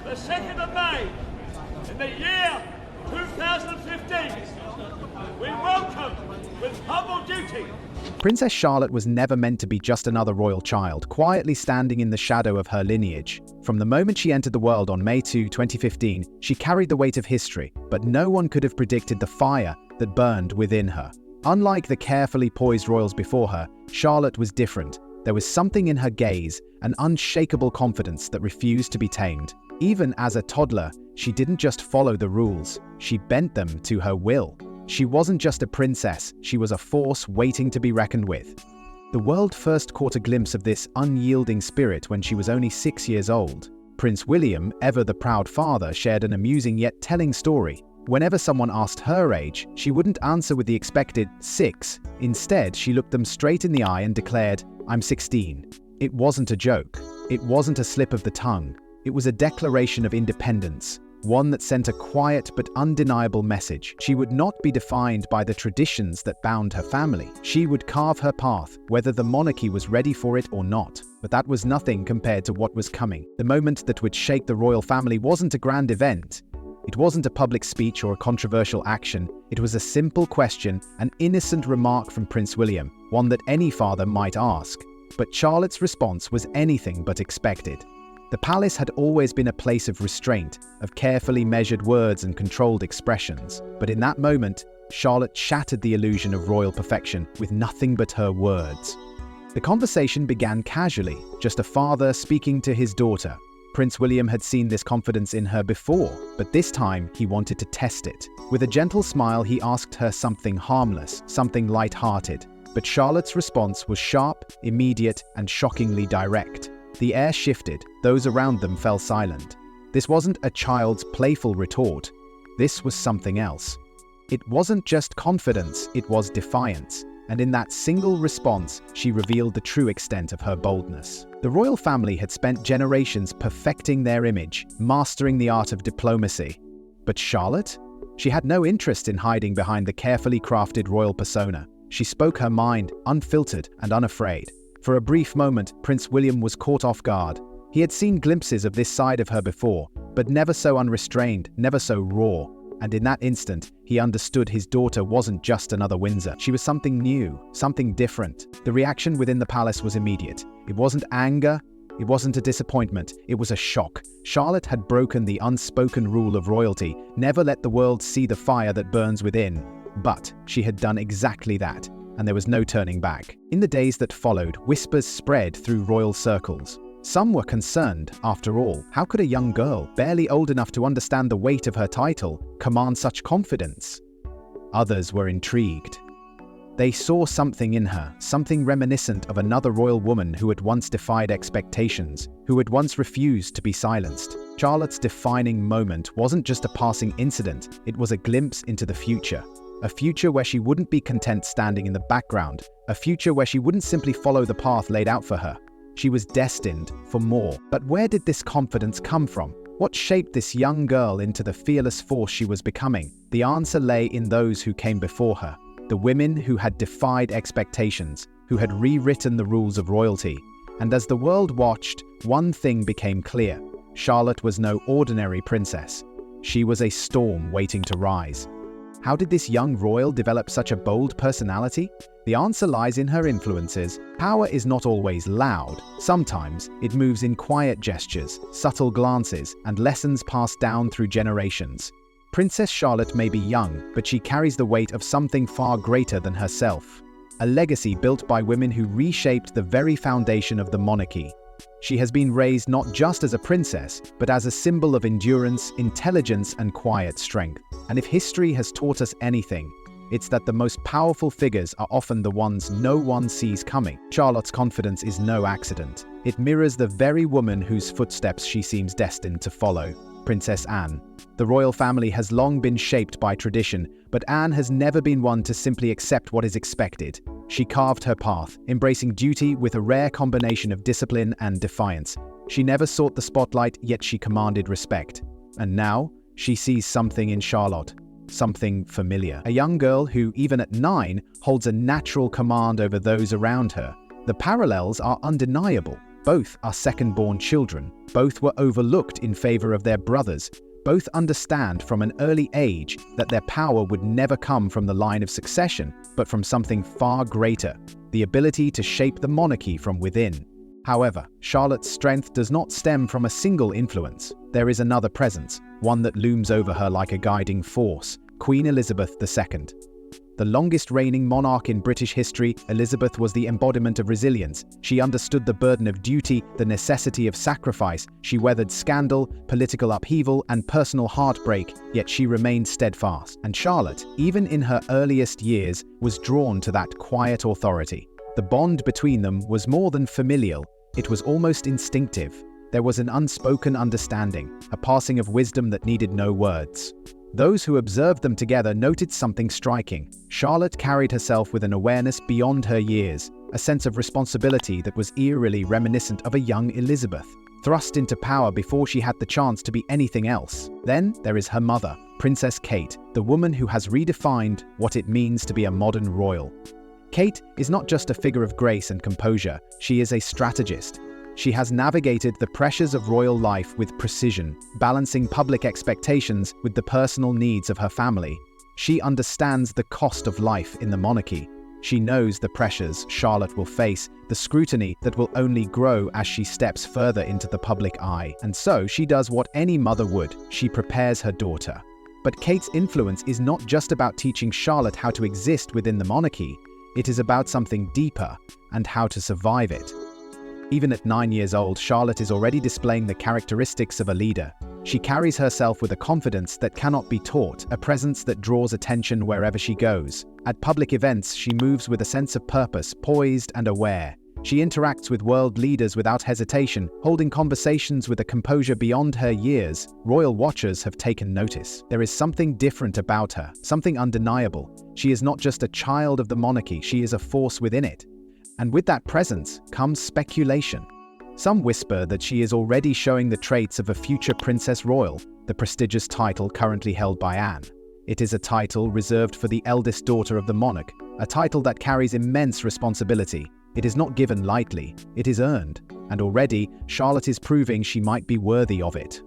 the 2nd of May, in the year 2015, we welcome with humble duty. Princess Charlotte was never meant to be just another royal child, quietly standing in the shadow of her lineage. From the moment she entered the world on May 2, 2015, she carried the weight of history, but no one could have predicted the fire that burned within her. Unlike the carefully poised royals before her, Charlotte was different. There was something in her gaze, an unshakable confidence that refused to be tamed. Even as a toddler, she didn't just follow the rules, she bent them to her will. She wasn't just a princess, she was a force waiting to be reckoned with. The world first caught a glimpse of this unyielding spirit when she was only 6 years old. Prince William, ever the proud father, shared an amusing yet telling story. Whenever someone asked her age, she wouldn't answer with the expected 6. Instead, she looked them straight in the eye and declared, "I'm 16." It wasn't a joke. It wasn't a slip of the tongue. It was a declaration of independence. One that sent a quiet but undeniable message. She would not be defined by the traditions that bound her family. She would carve her path, whether the monarchy was ready for it or not. But that was nothing compared to what was coming. The moment that would shake the royal family wasn't a grand event. It wasn't a public speech or a controversial action. It was a simple question, an innocent remark from Prince William, one that any father might ask. But Charlotte's response was anything but expected. The palace had always been a place of restraint, of carefully measured words and controlled expressions. But in that moment, Charlotte shattered the illusion of royal perfection with nothing but her words. The conversation began casually, just a father speaking to his daughter. Prince William had seen this confidence in her before, but this time he wanted to test it. With a gentle smile, he asked her something harmless, something light-hearted. But Charlotte's response was sharp, immediate, and shockingly direct. The air shifted, those around them fell silent. This wasn't a child's playful retort. This was something else. It wasn't just confidence, it was defiance. And in that single response, she revealed the true extent of her boldness. The royal family had spent generations perfecting their image, mastering the art of diplomacy. But Charlotte? She had no interest in hiding behind the carefully crafted royal persona. She spoke her mind, unfiltered and unafraid. For a brief moment, Prince William was caught off guard. He had seen glimpses of this side of her before, but never so unrestrained, never so raw. And in that instant, he understood his daughter wasn't just another Windsor. She was something new, something different. The reaction within the palace was immediate. It wasn't anger, it wasn't a disappointment, it was a shock. Charlotte had broken the unspoken rule of royalty, never let the world see the fire that burns within. But she had done exactly that, and there was no turning back. In the days that followed, whispers spread through royal circles. Some were concerned, after all. How could a young girl, barely old enough to understand the weight of her title, command such confidence? Others were intrigued. They saw something in her, something reminiscent of another royal woman who had once defied expectations, who had once refused to be silenced. Charlotte's defining moment wasn't just a passing incident, it was a glimpse into the future. A future where she wouldn't be content standing in the background, a future where she wouldn't simply follow the path laid out for her. She was destined for more. But where did this confidence come from? What shaped this young girl into the fearless force she was becoming? The answer lay in those who came before her, the women who had defied expectations, who had rewritten the rules of royalty. And as the world watched, one thing became clear. Charlotte was no ordinary princess. She was a storm waiting to rise. How did this young royal develop such a bold personality? The answer lies in her influences. Power is not always loud. Sometimes it moves in quiet gestures, subtle glances, and lessons passed down through generations. Princess Charlotte may be young, but she carries the weight of something far greater than herself. A legacy built by women who reshaped the very foundation of the monarchy. She has been raised not just as a princess, but as a symbol of endurance, intelligence, and quiet strength. And if history has taught us anything, it's that the most powerful figures are often the ones no one sees coming. Charlotte's confidence is no accident. It mirrors the very woman whose footsteps she seems destined to follow, Princess Anne. The royal family has long been shaped by tradition, but Anne has never been one to simply accept what is expected. She carved her path, embracing duty with a rare combination of discipline and defiance. She never sought the spotlight, yet she commanded respect. And now, she sees something in Charlotte, something familiar. A young girl who, even at 9, holds a natural command over those around her. The parallels are undeniable. Both are second-born children. Both were overlooked in favor of their brothers. Both understand from an early age that their power would never come from the line of succession, but from something far greater, the ability to shape the monarchy from within. However, Charlotte's strength does not stem from a single influence. There is another presence, one that looms over her like a guiding force: Queen Elizabeth II. The longest reigning monarch in British history, Elizabeth was the embodiment of resilience. She understood the burden of duty, the necessity of sacrifice. She weathered scandal, political upheaval, and personal heartbreak, yet she remained steadfast. And Charlotte, even in her earliest years, was drawn to that quiet authority. The bond between them was more than familial. It was almost instinctive. There was an unspoken understanding, a passing of wisdom that needed no words. Those who observed them together noted something striking. Charlotte carried herself with an awareness beyond her years, a sense of responsibility that was eerily reminiscent of a young Elizabeth, thrust into power before she had the chance to be anything else. Then there is her mother, Princess Kate, the woman who has redefined what it means to be a modern royal. Kate is not just a figure of grace and composure, she is a strategist. She has navigated the pressures of royal life with precision, balancing public expectations with the personal needs of her family. She understands the cost of life in the monarchy. She knows the pressures Charlotte will face, the scrutiny that will only grow as she steps further into the public eye. And so she does what any mother would: she prepares her daughter. But Kate's influence is not just about teaching Charlotte how to exist within the monarchy. It is about something deeper, and how to survive it. Even at 9 years old, Charlotte is already displaying the characteristics of a leader. She carries herself with a confidence that cannot be taught, a presence that draws attention wherever she goes. At public events, she moves with a sense of purpose, poised and aware. She interacts with world leaders without hesitation, holding conversations with a composure beyond her years. Royal watchers have taken notice. There is something different about her, something undeniable. She is not just a child of the monarchy, she is a force within it. And with that presence comes speculation. Some whisper that she is already showing the traits of a future Princess Royal, the prestigious title currently held by Anne. It is a title reserved for the eldest daughter of the monarch, a title that carries immense responsibility. It is not given lightly, it is earned, and already Charlotte is proving she might be worthy of it.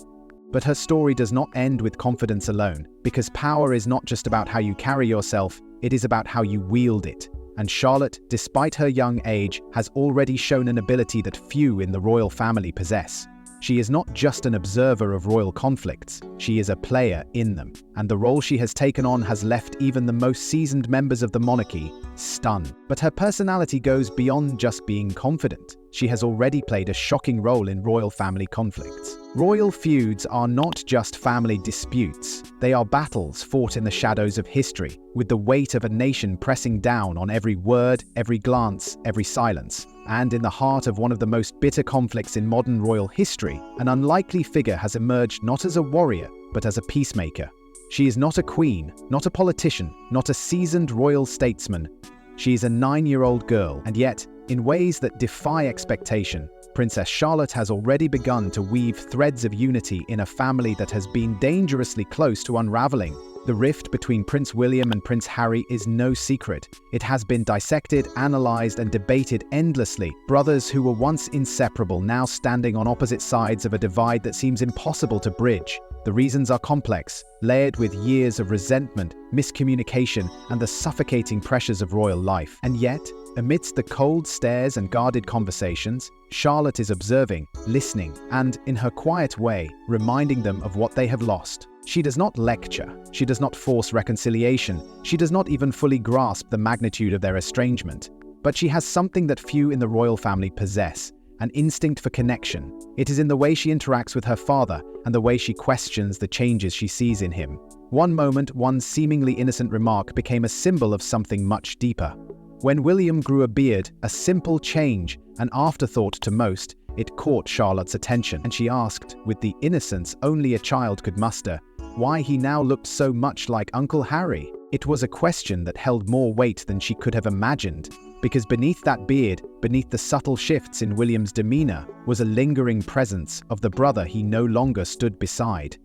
But her story does not end with confidence alone, because power is not just about how you carry yourself, it is about how you wield it. And Charlotte, despite her young age, has already shown an ability that few in the royal family possess. She is not just an observer of royal conflicts, she is a player in them. And the role she has taken on has left even the most seasoned members of the monarchy stunned. But her personality goes beyond just being confident. She has already played a shocking role in royal family conflicts. Royal feuds are not just family disputes. They are battles fought in the shadows of history, with the weight of a nation pressing down on every word, every glance, every silence. And in the heart of one of the most bitter conflicts in modern royal history, an unlikely figure has emerged not as a warrior, but as a peacemaker. She is not a queen, not a politician, not a seasoned royal statesman. She is a 9-year-old girl, and yet, in ways that defy expectation, Princess Charlotte has already begun to weave threads of unity in a family that has been dangerously close to unraveling. The rift between Prince William and Prince Harry is no secret. It has been dissected, analyzed, and debated endlessly. Brothers who were once inseparable now standing on opposite sides of a divide that seems impossible to bridge. The reasons are complex, layered with years of resentment, miscommunication, and the suffocating pressures of royal life. And yet, amidst the cold stares and guarded conversations, Charlotte is observing, listening, and, in her quiet way, reminding them of what they have lost. She does not lecture, she does not force reconciliation, she does not even fully grasp the magnitude of their estrangement. But she has something that few in the royal family possess, an instinct for connection. It is in the way she interacts with her father and the way she questions the changes she sees in him. One moment, one seemingly innocent remark became a symbol of something much deeper. When William grew a beard, a simple change, an afterthought to most, it caught Charlotte's attention, and she asked, with the innocence only a child could muster, why he now looked so much like Uncle Harry. It was a question that held more weight than she could have imagined, because beneath that beard, beneath the subtle shifts in William's demeanor, was a lingering presence of the brother he no longer stood beside.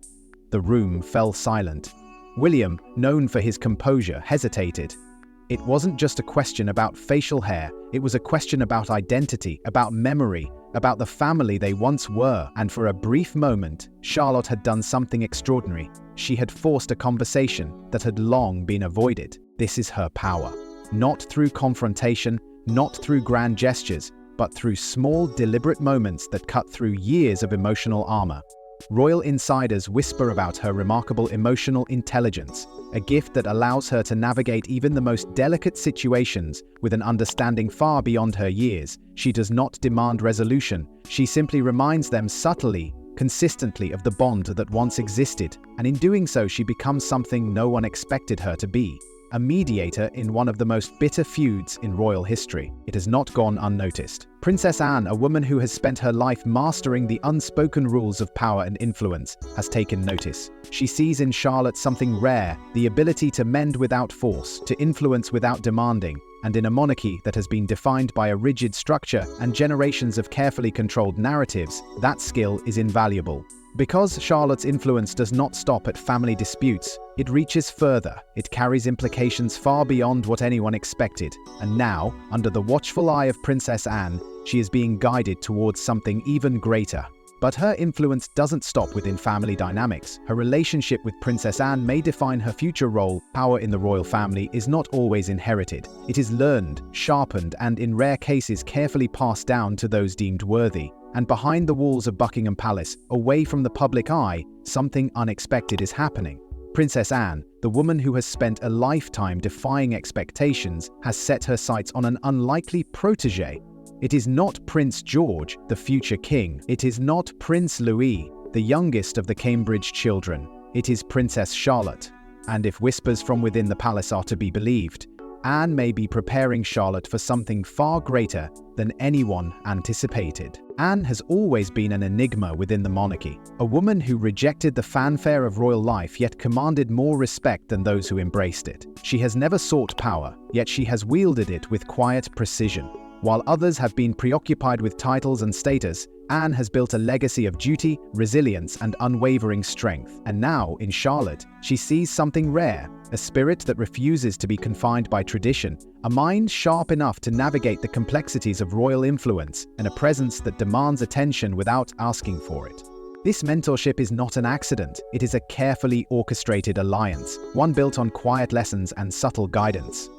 The room fell silent. William, known for his composure, hesitated. It wasn't just a question about facial hair, it was a question about identity, about memory, about the family they once were, and for a brief moment, Charlotte had done something extraordinary. She had forced a conversation that had long been avoided. This is her power. Not through confrontation, not through grand gestures, but through small, deliberate moments that cut through years of emotional armor. Royal insiders whisper about her remarkable emotional intelligence, a gift that allows her to navigate even the most delicate situations with an understanding far beyond her years. She does not demand resolution. She simply reminds them subtly, consistently of the bond that once existed, and in doing so she becomes something no one expected her to be. A mediator in one of the most bitter feuds in royal history. It has not gone unnoticed. Princess Anne, a woman who has spent her life mastering the unspoken rules of power and influence, has taken notice. She sees in Charlotte something rare, the ability to mend without force, to influence without demanding, and in a monarchy that has been defined by a rigid structure and generations of carefully controlled narratives, that skill is invaluable. Because Charlotte's influence does not stop at family disputes, it reaches further. It carries implications far beyond what anyone expected. And now, under the watchful eye of Princess Anne, she is being guided towards something even greater. But her influence doesn't stop within family dynamics. Her relationship with Princess Anne may define her future role. Power in the royal family is not always inherited. It is learned, sharpened, and in rare cases carefully passed down to those deemed worthy. And behind the walls of Buckingham Palace, away from the public eye, something unexpected is happening. Princess Anne, the woman who has spent a lifetime defying expectations, has set her sights on an unlikely protégé. It is not Prince George, the future king. It is not Prince Louis, the youngest of the Cambridge children. It is Princess Charlotte. And if whispers from within the palace are to be believed, Anne may be preparing Charlotte for something far greater than anyone anticipated. Anne has always been an enigma within the monarchy, a woman who rejected the fanfare of royal life yet commanded more respect than those who embraced it. She has never sought power, yet she has wielded it with quiet precision. While others have been preoccupied with titles and status, Anne has built a legacy of duty, resilience, and unwavering strength. And now, in Charlotte, she sees something rare, a spirit that refuses to be confined by tradition, a mind sharp enough to navigate the complexities of royal influence, and a presence that demands attention without asking for it. This mentorship is not an accident. It is a carefully orchestrated alliance, one built on quiet lessons and subtle guidance.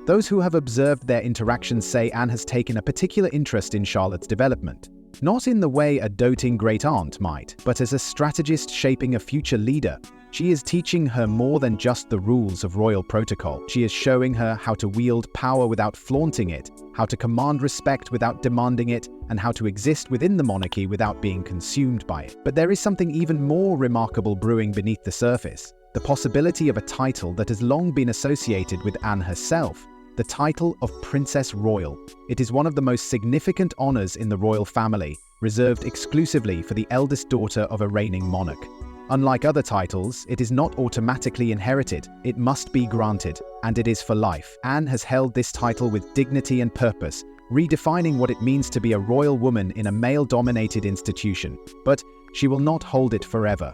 Those who have observed their interactions say Anne has taken a particular interest in Charlotte's development. Not in the way a doting great-aunt might, but as a strategist shaping a future leader. She is teaching her more than just the rules of royal protocol. She is showing her how to wield power without flaunting it, how to command respect without demanding it, and how to exist within the monarchy without being consumed by it. But there is something even more remarkable brewing beneath the surface. The possibility of a title that has long been associated with Anne herself. The title of Princess Royal. It is one of the most significant honors in the royal family, reserved exclusively for the eldest daughter of a reigning monarch. Unlike other titles, it is not automatically inherited. It must be granted, and it is for life. Anne has held this title with dignity and purpose, redefining what it means to be a royal woman in a male-dominated institution. But she will not hold it forever.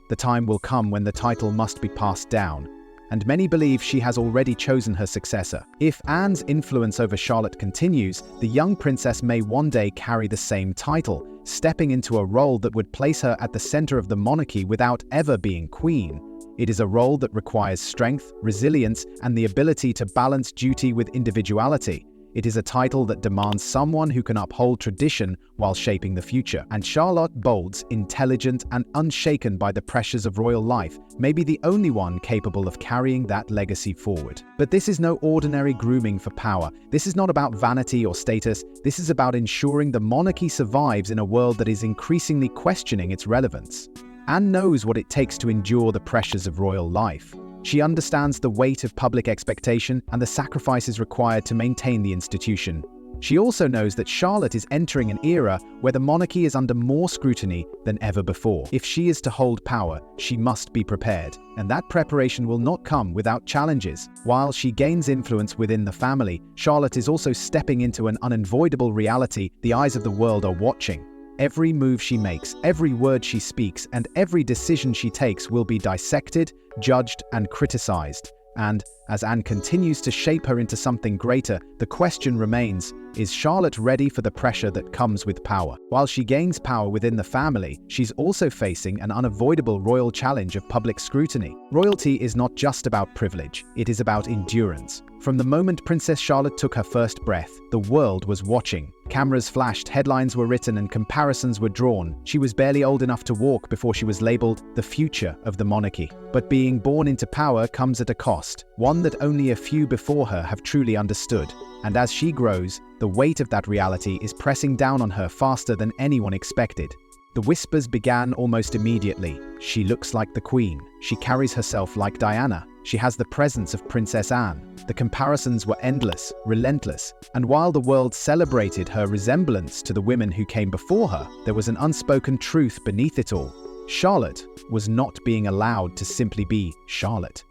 The time will come when the title must be passed down, and many believe she has already chosen her successor. If Anne's influence over Charlotte continues, the young princess may one day carry the same title, stepping into a role that would place her at the center of the monarchy without ever being queen. It is a role that requires strength, resilience, and the ability to balance duty with individuality. It is a title that demands someone who can uphold tradition while shaping the future. And Charlotte Bold's, intelligent and unshaken by the pressures of royal life, may be the only one capable of carrying that legacy forward. But this is no ordinary grooming for power. This is not about vanity or status. This is about ensuring the monarchy survives in a world that is increasingly questioning its relevance. Anne knows what it takes to endure the pressures of royal life. She understands the weight of public expectation and the sacrifices required to maintain the institution. She also knows that Charlotte is entering an era where the monarchy is under more scrutiny than ever before. If she is to hold power, she must be prepared, and that preparation will not come without challenges. While she gains influence within the family, Charlotte is also stepping into an unavoidable reality. The eyes of the world are watching. Every move she makes, every word she speaks, and every decision she takes will be dissected, judged, and criticized. And As Anne continues to shape her into something greater, the question remains, is Charlotte ready for the pressure that comes with power? While she gains power within the family, she's also facing an unavoidable royal challenge of public scrutiny. Royalty is not just about privilege, it is about endurance. From the moment Princess Charlotte took her first breath, the world was watching. Cameras flashed, headlines were written, and comparisons were drawn. She was barely old enough to walk before she was labeled the future of the monarchy. But being born into power comes at a cost, one that only a few before her have truly understood. And as she grows, the weight of that reality is pressing down on her faster than anyone expected. The whispers began almost immediately. She looks like the Queen. She carries herself like Diana. She has the presence of Princess Anne. The comparisons were endless, relentless, and while the world celebrated her resemblance to the women who came before her, there was an unspoken truth beneath it all. Charlotte was not being allowed to simply be Charlotte.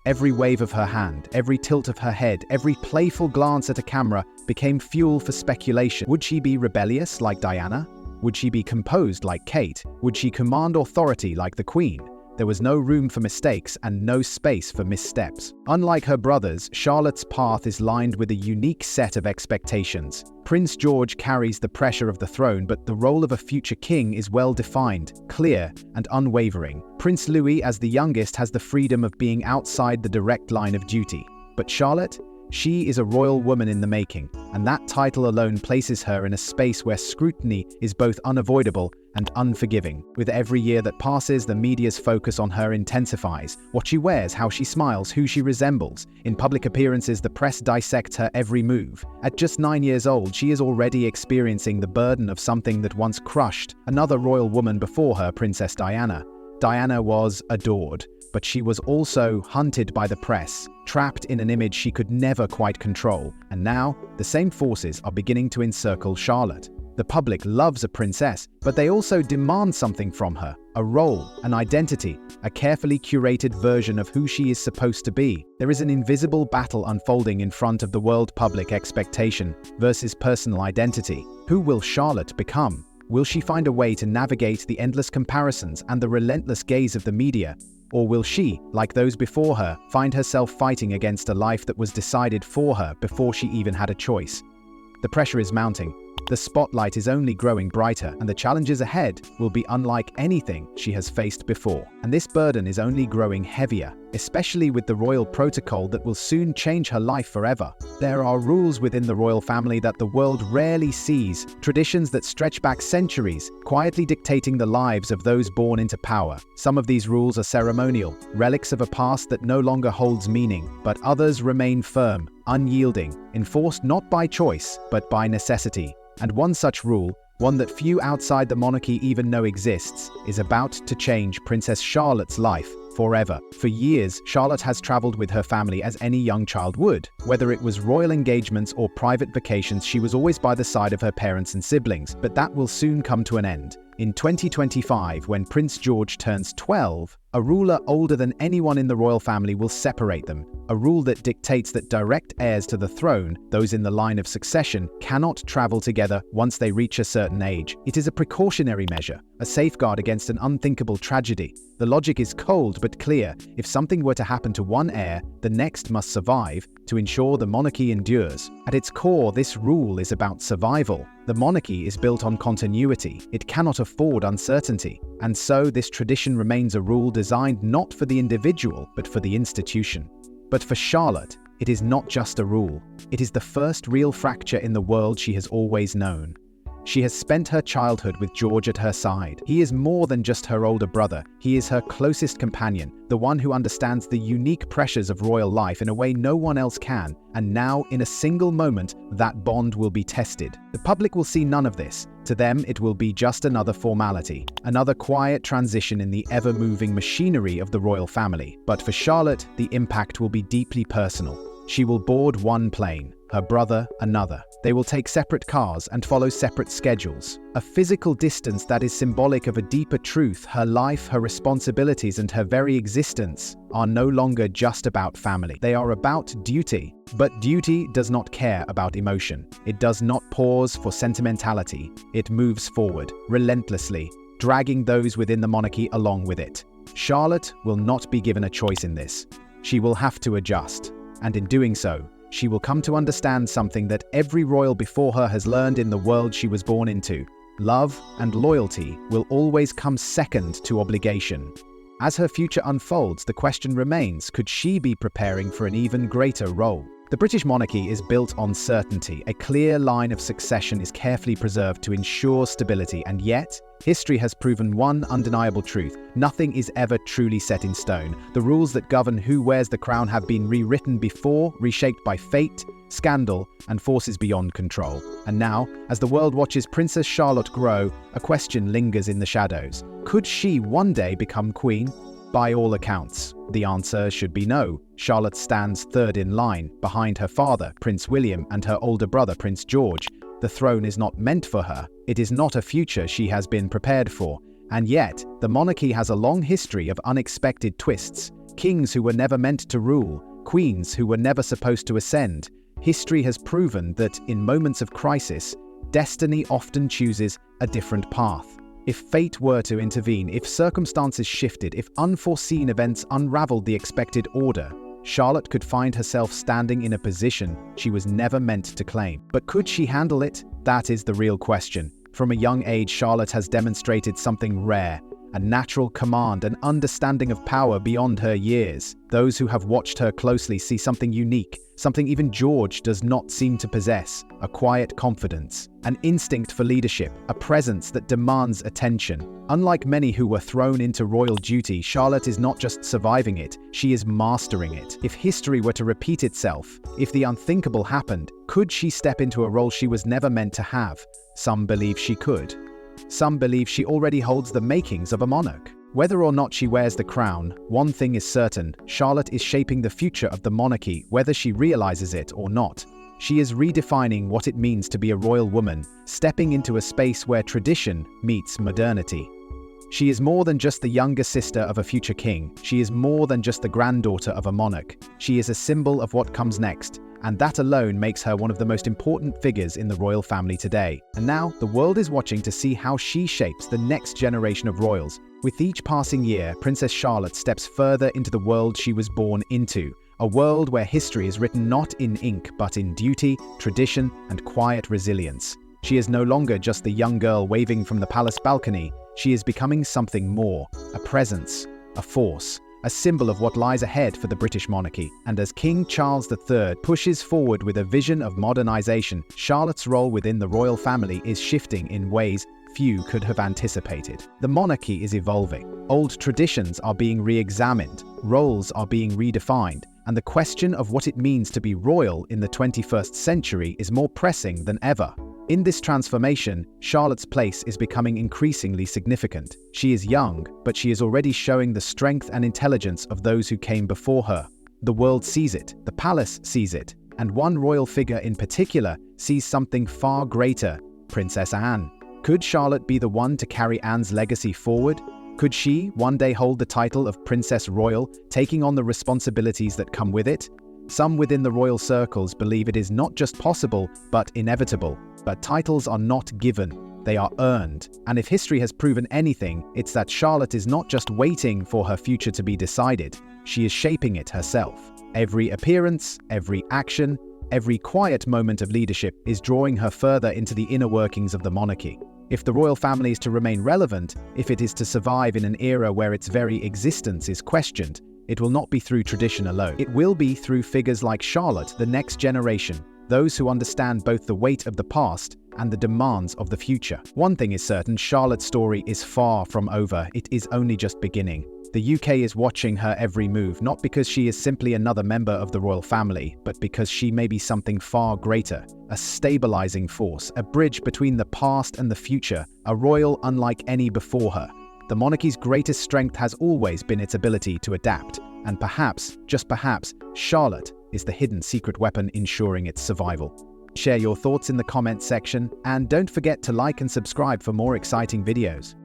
Every wave of her hand, every tilt of her head, every playful glance at a camera became fuel for speculation. Would she be rebellious like Diana? Would she be composed like Kate? Would she command authority like the Queen? There was no room for mistakes and no space for missteps. Unlike her brothers, Charlotte's path is lined with a unique set of expectations. Prince George carries the pressure of the throne, but the role of a future king is well defined, clear, and unwavering. Prince Louis, as the youngest, has the freedom of being outside the direct line of duty. But Charlotte? She is a royal woman in the making, and that title alone places her in a space where scrutiny is both unavoidable and unforgiving. With every year that passes, the media's focus on her intensifies. What she wears, how she smiles, who she resembles. In public appearances, the press dissects her every move. At just 9 years old, she is already experiencing the burden of something that once crushed another royal woman before her, Princess Diana. Diana was adored, but she was also hunted by the press, trapped in an image she could never quite control. And now, the same forces are beginning to encircle Charlotte. The public loves a princess, but they also demand something from her, a role, an identity, a carefully curated version of who she is supposed to be. There is an invisible battle unfolding in front of the world: public expectation versus personal identity. Who will Charlotte become? Will she find a way to navigate the endless comparisons and the relentless gaze of the media? Or will she, like those before her, find herself fighting against a life that was decided for her before she even had a choice? The pressure is mounting. The spotlight is only growing brighter, and the challenges ahead will be unlike anything she has faced before. And this burden is only growing heavier, especially with the royal protocol that will soon change her life forever. There are rules within the royal family that the world rarely sees, traditions that stretch back centuries, quietly dictating the lives of those born into power. Some of these rules are ceremonial, relics of a past that no longer holds meaning, but others remain firm, unyielding, enforced not by choice, but by necessity. And one such rule, one that few outside the monarchy even know exists, is about to change Princess Charlotte's life forever. For years, Charlotte has traveled with her family as any young child would. Whether it was royal engagements or private vacations, she was always by the side of her parents and siblings. But that will soon come to an end. In 2025, when Prince George turns 12, a ruler older than anyone in the royal family will separate them. A rule that dictates that direct heirs to the throne, those in the line of succession, cannot travel together once they reach a certain age. It is a precautionary measure, a safeguard against an unthinkable tragedy. The logic is cold but clear. If something were to happen to one heir, the next must survive to ensure the monarchy endures. At its core, this rule is about survival. The monarchy is built on continuity. It cannot afford uncertainty. And so this tradition remains a rule designed not for the individual, but for the institution. But for Charlotte, it is not just a rule. It is the first real fracture in the world she has always known. She has spent her childhood with George at her side. He is more than just her older brother. He is her closest companion, the one who understands the unique pressures of royal life in a way no one else can. And now, in a single moment, that bond will be tested. The public will see none of this. To them, it will be just another formality, another quiet transition in the ever-moving machinery of the royal family. But for Charlotte, the impact will be deeply personal. She will board one plane, her brother another. They will take separate cars and follow separate schedules. A physical distance that is symbolic of a deeper truth. Her life, her responsibilities, and her very existence are no longer just about family. They are about duty. But duty does not care about emotion. It does not pause for sentimentality. It moves forward, relentlessly, dragging those within the monarchy along with it. Charlotte will not be given a choice in this. she will have to adjust. And in doing so, she will come to understand something that every royal before her has learned in the world she was born into. Love and loyalty will always come second to obligation. As her future unfolds, the question remains, could she be preparing for an even greater role? The British monarchy is built on certainty. A clear line of succession is carefully preserved to ensure stability, and yet, history has proven one undeniable truth. Nothing is ever truly set in stone. The rules that govern who wears the crown have been rewritten before, reshaped by fate, scandal, and forces beyond control. And now, as the world watches Princess Charlotte grow, a question lingers in the shadows. Could she one day become queen? By all accounts, the answer should be no. Charlotte stands third in line, behind her father, Prince William, and her older brother, Prince George. The throne is not meant for her. It is not a future she has been prepared for. And yet, the monarchy has a long history of unexpected twists. Kings who were never meant to rule, queens who were never supposed to ascend. History has proven that, in moments of crisis, destiny often chooses a different path. If fate were to intervene, if circumstances shifted, if unforeseen events unraveled the expected order, Charlotte could find herself standing in a position she was never meant to claim. But could she handle it? That is the real question. From a young age, Charlotte has demonstrated something rare, a natural command, an understanding of power beyond her years. Those who have watched her closely see something unique, something even George does not seem to possess: a quiet confidence, an instinct for leadership, a presence that demands attention. Unlike many who were thrown into royal duty, Charlotte is not just surviving it, she is mastering it. If history were to repeat itself, if the unthinkable happened, could she step into a role she was never meant to have? Some believe she could. Some believe she already holds the makings of a monarch. Whether or not she wears the crown, one thing is certain: Charlotte is shaping the future of the monarchy, whether she realizes it or not. She is redefining what it means to be a royal woman, stepping into a space where tradition meets modernity. She is more than just the younger sister of a future king. She is more than just the granddaughter of a monarch. She is a symbol of what comes next, and that alone makes her one of the most important figures in the royal family today. And now, the world is watching to see how she shapes the next generation of royals. With each passing year, Princess Charlotte steps further into the world she was born into, a world where history is written not in ink but in duty, tradition, and quiet resilience. She is no longer just the young girl waving from the palace balcony. She is becoming something more: a presence, a force, a symbol of what lies ahead for the British monarchy. And as King Charles III pushes forward with a vision of modernization, Charlotte's role within the royal family is shifting in ways few could have anticipated. The monarchy is evolving. Old traditions are being re-examined, roles are being redefined, and the question of what it means to be royal in the 21st century is more pressing than ever. In this transformation, Charlotte's place is becoming increasingly significant. She is young, but she is already showing the strength and intelligence of those who came before her. The world sees it, the palace sees it, and one royal figure in particular sees something far greater: Princess Anne. Could Charlotte be the one to carry Anne's legacy forward? Could she one day hold the title of Princess Royal, taking on the responsibilities that come with it? Some within the royal circles believe it is not just possible, but inevitable. But titles are not given, they are earned. And if history has proven anything, it's that Charlotte is not just waiting for her future to be decided, she is shaping it herself. Every appearance, every action, every quiet moment of leadership is drawing her further into the inner workings of the monarchy. If the royal family is to remain relevant, if it is to survive in an era where its very existence is questioned, it will not be through tradition alone. It will be through figures like Charlotte, the next generation, those who understand both the weight of the past and the demands of the future. One thing is certain: Charlotte's story is far from over. It is only just beginning. The UK is watching her every move, not because she is simply another member of the royal family, but because she may be something far greater: a stabilizing force, a bridge between the past and the future, a royal unlike any before her. The monarchy's greatest strength has always been its ability to adapt, and perhaps, just perhaps, Charlotte is the hidden secret weapon ensuring its survival. Share your thoughts in the comments section, and don't forget to like and subscribe for more exciting videos.